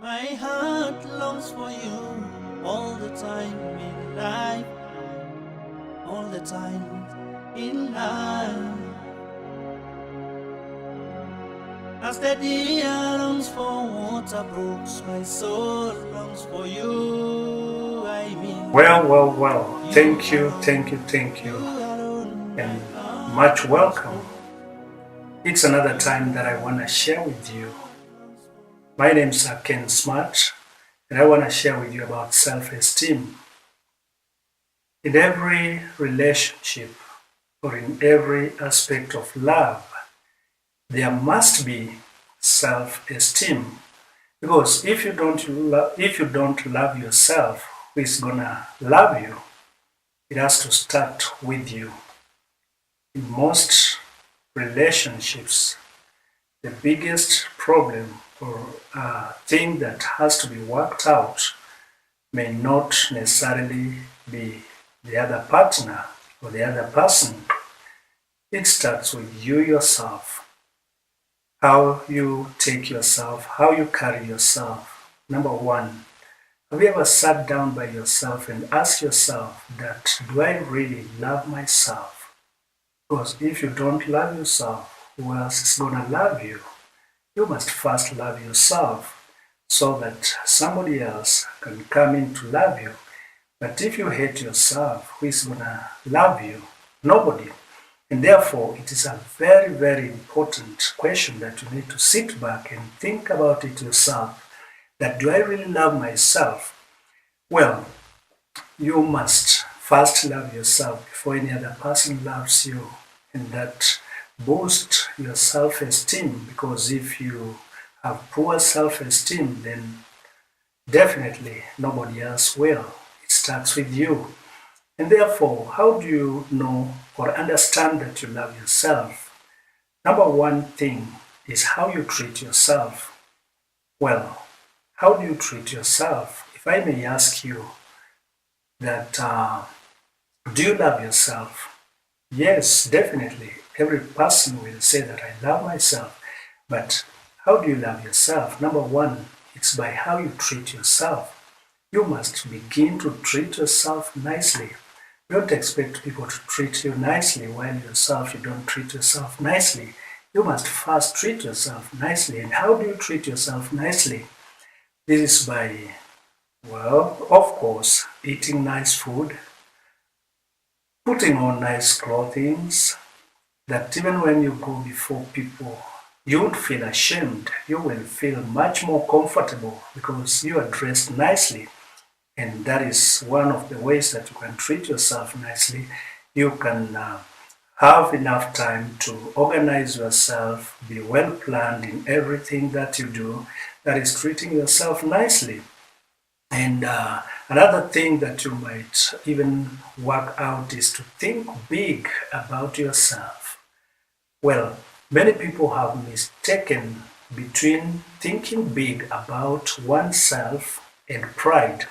My heart longs for you all the time in life, all the time in life. As the deer longs for water brooks, my soul longs for you. I mean, Well. Thank you, alone, thank you, thank you you, alone, my and heart much longs welcome. for. It's another time that I want to share with you. My name's Ken Smart, and I want to share with you about self-esteem. In every relationship or in every aspect of love, there must be self-esteem. Because if you don't love yourself, who is gonna love you? It has to start with you. In most relationships, the biggest problem or thing that has to be worked out may not necessarily be the other partner or the other person. It starts with you yourself, how you take yourself, how you carry yourself. Number one, have you ever sat down by yourself and asked yourself that, do I really love myself? Because if you don't love yourself, who else is gonna love you? You must first love yourself so that somebody else can come in to love you. But if you hate yourself, who is gonna love you? Nobody. And therefore, it is a very, very important question that you need to sit back and think about it yourself. That do I really love myself? Well, you must first love yourself before any other person loves you, and that boosts your self-esteem, because if you have poor self-esteem, then definitely nobody else will. It starts with you. And therefore, how do you know or understand that you love yourself? Number one thing is how you treat yourself. Well, how do you treat yourself? If I may ask you that, do you love yourself? Yes, definitely. Every person will say that I love myself. But how do you love yourself? Number one, it's by how you treat yourself. You must begin to treat yourself nicely. Don't expect people to treat you nicely while yourself you don't treat yourself nicely. You must first treat yourself nicely. And how do you treat yourself nicely? This is by, well, of course, eating nice food, putting on nice clothing, that even when you go before people, you won't feel ashamed. You will feel much more comfortable because you are dressed nicely. And that is one of the ways that you can treat yourself nicely. You can have enough time to organize yourself, be well planned in everything that you do. That is treating yourself nicely. And another thing that you might even work out is to think big about yourself. Well, many people have mistaken between thinking big about oneself and pride.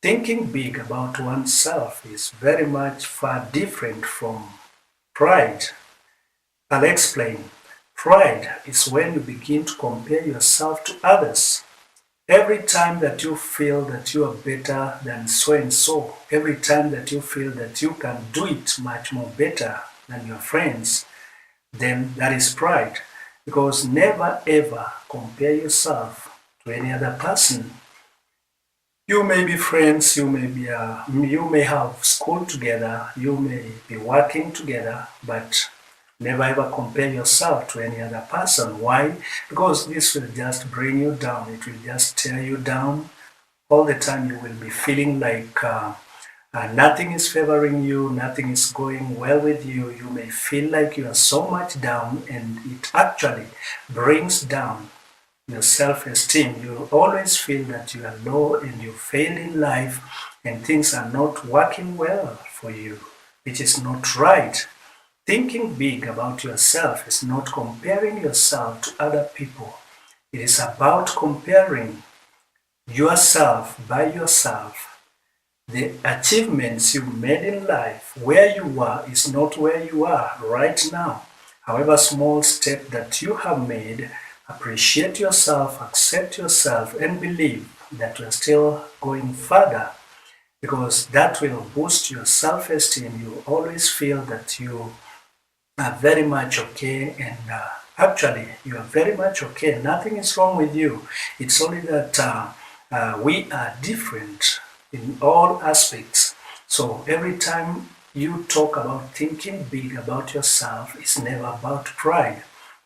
Thinking big about oneself is very much far different from pride. I'll explain. Pride is when you begin to compare yourself to others. Every time that you feel that you are better than so and so, every time that you feel that you can do it much more better than your friends, then that is pride. Because never ever compare yourself to any other person. You may be friends, you may have school together, you may be working together, but never ever compare yourself to any other person. Why? Because this will just bring you down. It will just tear you down. All the time you will be feeling like nothing is favoring you, nothing is going well with you. You may feel like you are so much down, and it actually brings down your self-esteem. You always feel that you are low and you failed in life and things are not working well for you, which is not right. Thinking big about yourself is not comparing yourself to other people. It is about comparing yourself by yourself. The achievements you made in life, where you were, is not where you are right now. However small step that you have made, appreciate yourself, accept yourself, and believe that you're still going further, because that will boost your self-esteem. You always feel that you are very much okay, and actually you are very much okay. Nothing is wrong with you. It's only that we are different in all aspects. So every time you talk about thinking big about yourself, it's never about pride.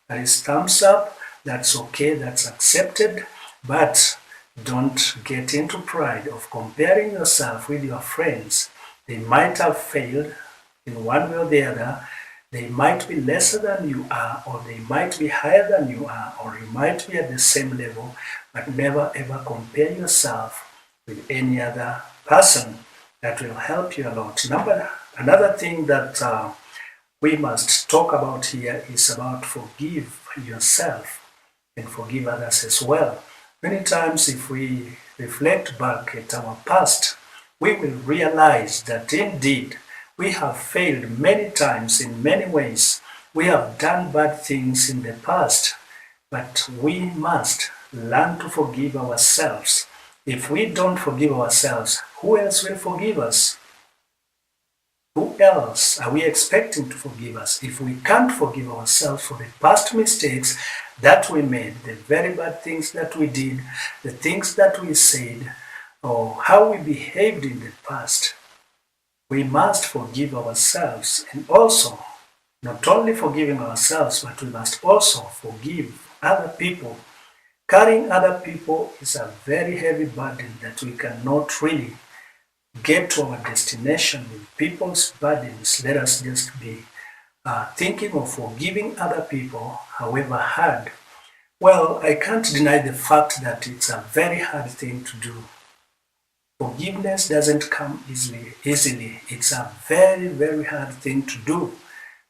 That is thumbs up, that's okay, that's accepted, but don't get into pride of comparing yourself with your friends. They might have failed in one way or the other. They might be lesser than you are, or they might be higher than you are, or you might be at the same level, but never ever compare yourself with any other person. That will help you a lot. Another thing that we must talk about here is about forgive yourself and forgive others as well. Many times if we reflect back at our past, we will realize that indeed we have failed many times in many ways. We have done bad things in the past, but we must learn to forgive ourselves. If we don't forgive ourselves, who else will forgive us? Who else are we expecting to forgive us? If we can't forgive ourselves for the past mistakes that we made, the very bad things that we did, the things that we said, or how we behaved in the past, we must forgive ourselves. And also, not only forgiving ourselves, but we must also forgive other people. Carrying other people is a very heavy burden that we cannot really get to our destination with people's burdens. Let us just be thinking of forgiving other people, however hard. Well, I can't deny the fact that it's a very hard thing to do. Forgiveness doesn't come easily. It's a very, very hard thing to do.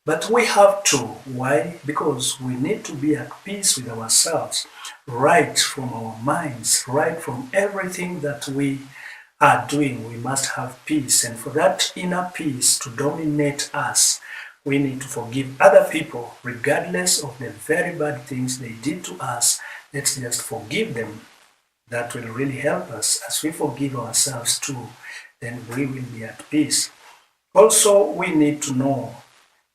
But we have to. Why? Because we need to be at peace with ourselves, right from our minds, right from everything that we are doing. We must have peace. And for that inner peace to dominate us, we need to forgive other people, regardless of the very bad things they did to us. Let's just forgive them. That will really help us. As we forgive ourselves too, then we will be at peace. Also, we need to know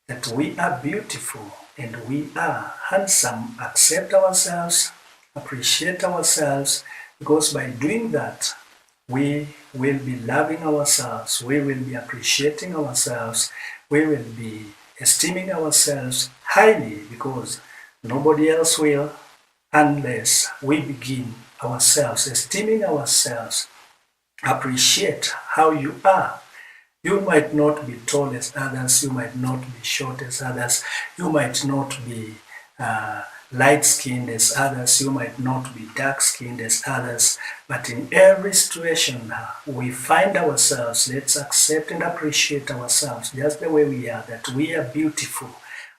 that we are beautiful and we are handsome. Accept ourselves, appreciate ourselves, because by doing that, we will be loving ourselves, we will be appreciating ourselves, we will be esteeming ourselves highly, because nobody else will unless we begin ourselves, esteeming ourselves. Appreciate how you are. You might not be tall as others, you might not be short as others, you might not be light-skinned as others, you might not be dark-skinned as others, but in every situation we find ourselves, let's accept and appreciate ourselves just the way we are, that we are beautiful,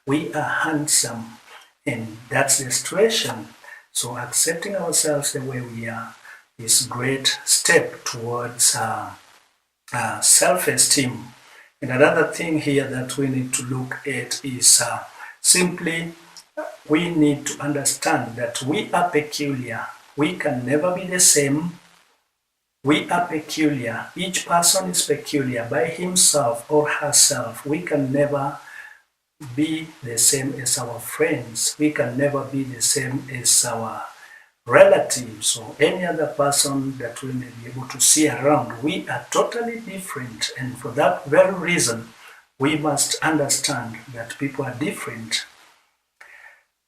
we are handsome, and that's the situation. So accepting ourselves the way we are is a great step towards self-esteem. And another thing here that we need to look at is simply we need to understand that we are peculiar. We can never be the same. We are peculiar. Each person is peculiar by himself or herself. We can never be the same as our friends. We can never be the same as our relatives or any other person that we may be able to see around. We are totally different, and for that very reason we must understand that people are different.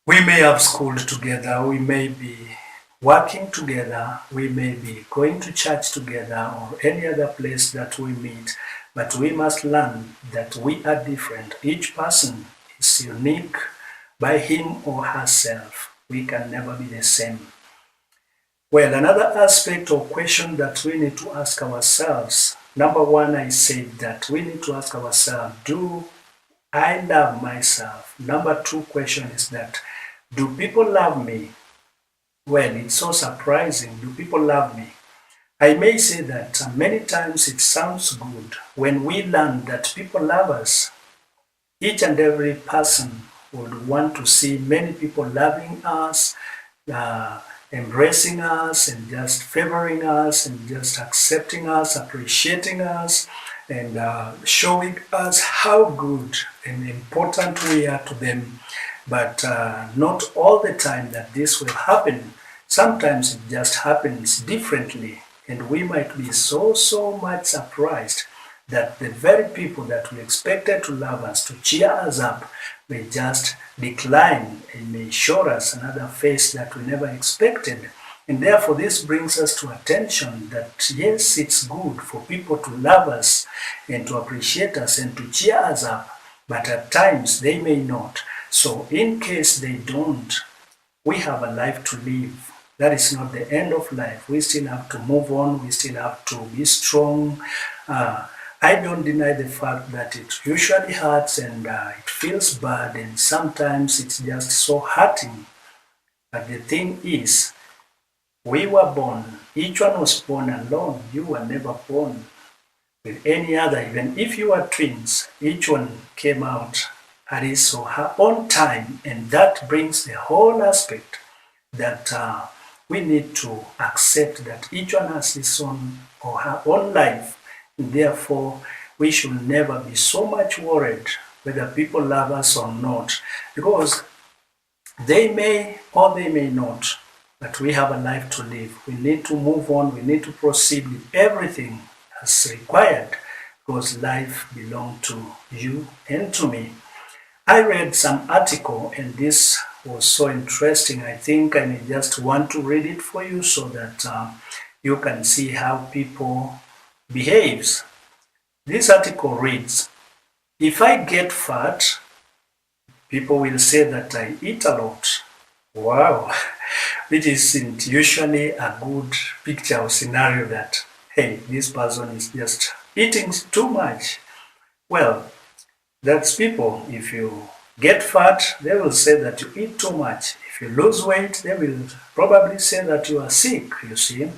We may have schooled together, we may be working together, we may be going to church together or any other place that we meet, but we must learn that we are different. Each person is unique by him or herself. We can never be the same. Well, another aspect or question that we need to ask ourselves, number one, I said that we need to ask ourselves, do I love myself? Number two question is that, do people love me? Well, it's so surprising. Do people love me? I may say that many times it sounds good when we learn that people love us. Each and every person would want to see many people loving us, embracing us and just favoring us and just accepting us, appreciating us, and showing us how good and important we are to them. But not all the time that this will happen. Sometimes it just happens differently, and we might be so much surprised that the very people that we expected to love us, to cheer us up, may just decline and may show us another face that we never expected. And therefore, this brings us to attention that yes, it's good for people to love us and to appreciate us and to cheer us up, but at times they may not. So in case they don't, we have a life to live. That is not the end of life. We still have to move on. We still have to be strong. I don't deny the fact that it usually hurts and it feels bad, and sometimes it's just so hurting. But the thing is, we were born. Each one was born alone. You were never born with any other. Even if you are twins, each one came out at his or her own time, and that brings the whole aspect that we need to accept that each one has his own or her own life. Therefore, we should never be so much worried whether people love us or not, because they may or they may not, but we have a life to live. We need to move on. We need to proceed with everything as required, because life belongs to you and to me. I read some article, and this was so interesting. I think I may just want to read it for you so that you can see how people behaves. This article reads, if I get fat, people will say that I eat a lot. Wow, it isn't usually a good picture or scenario that, hey, this person is just eating too much. Well, that's people. If you get fat, they will say that you eat too much. If you lose weight, they will probably say that you are sick, you see.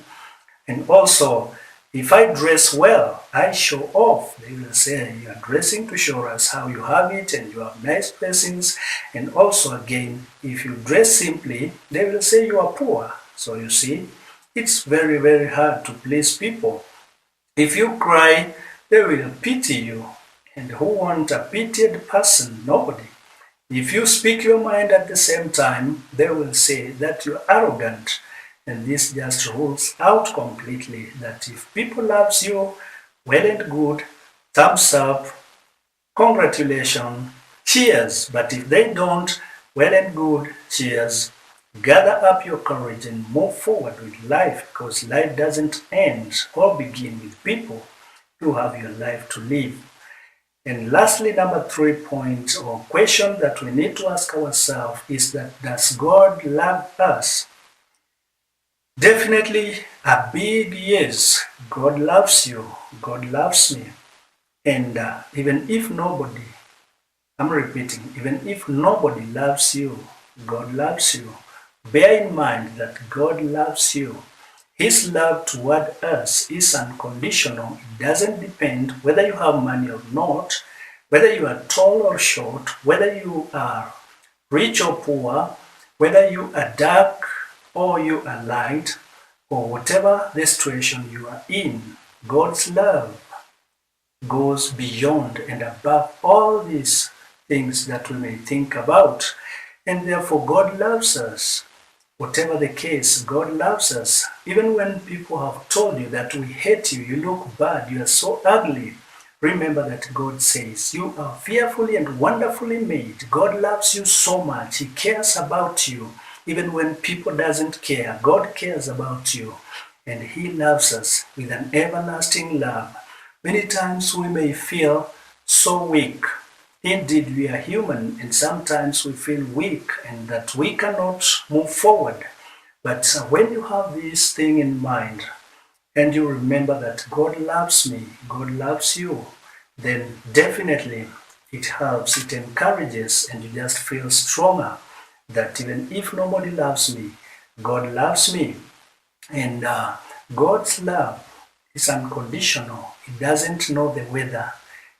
And also, if I dress well, I show off. They will say you are dressing to show us how you have it and you have nice blessings. And also again, if you dress simply, they will say you are poor. So you see, it's very hard to please people. If you cry, they will pity you. And who wants a pitied person? Nobody. If you speak your mind at the same time, they will say that you're arrogant. And this just rules out completely that if people loves you, well and good, thumbs up, congratulations, cheers. But if they don't, well and good, cheers. Gather up your courage and move forward with life, because life doesn't end or begin with people. You have your life to live. And lastly, number 3 point or question that we need to ask ourselves is that, does God love us? Definitely a big yes. God loves you. God loves me. And even if nobody, I'm repeating, even if nobody loves you, God loves you. Bear in mind that God loves you. His love toward us is unconditional. It doesn't depend whether you have money or not, whether you are tall or short, whether you are rich or poor, whether you are dark or you are light, or whatever the situation you are in. God's love goes beyond and above all these things that we may think about. And therefore, God loves us. Whatever the case, God loves us. Even when people have told you that we hate you, you look bad, you are so ugly, remember that God says you are fearfully and wonderfully made. God loves you so much. He cares about you. Even when people doesn't care, God cares about you. And He loves us with an everlasting love. Many times we may feel so weak. Indeed, we are human, and sometimes we feel weak and that we cannot move forward. But when you have this thing in mind, and you remember that God loves me, God loves you, then definitely it helps, it encourages, and you just feel stronger that even if nobody loves me, God loves me. And God's love is unconditional. He doesn't know the weather.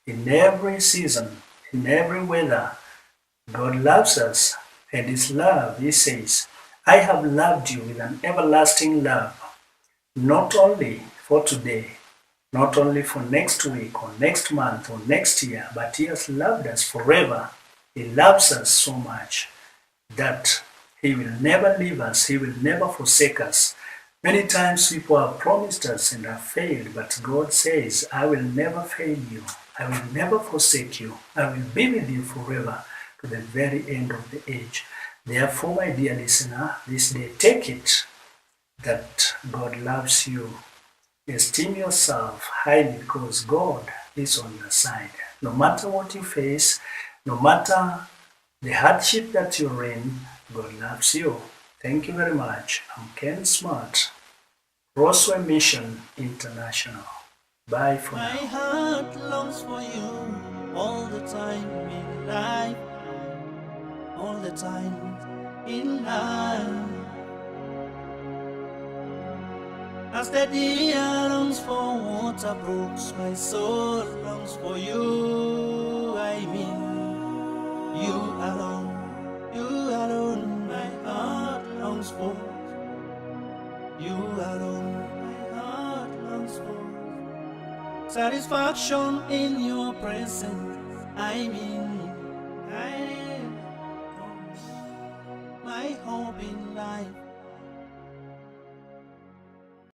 In every season, in every weather, God loves us. And His love, He says, I have loved you with an everlasting love, not only for today, not only for next week or next month or next year, but He has loved us forever. He loves us so much that He will never leave us, He will never forsake us. Many times people have promised us and have failed, but God says, I will never fail you. I will never forsake you. I will be with you forever to the very end of the age. Therefore, my dear listener, this day take it that God loves you. Esteem yourself highly because God is on your side. No matter what you face, no matter the hardship that you're in, God loves you. Thank you very much. I'm Ken Smart, CrossWay Mission International. Bye for My now. heart longs for you all the time in life, all the time in life. As the deer longs for water brooks, my soul longs for you. I mean, you alone, my heart longs for. You alone, my heart longs for. Satisfaction in your presence, I mean.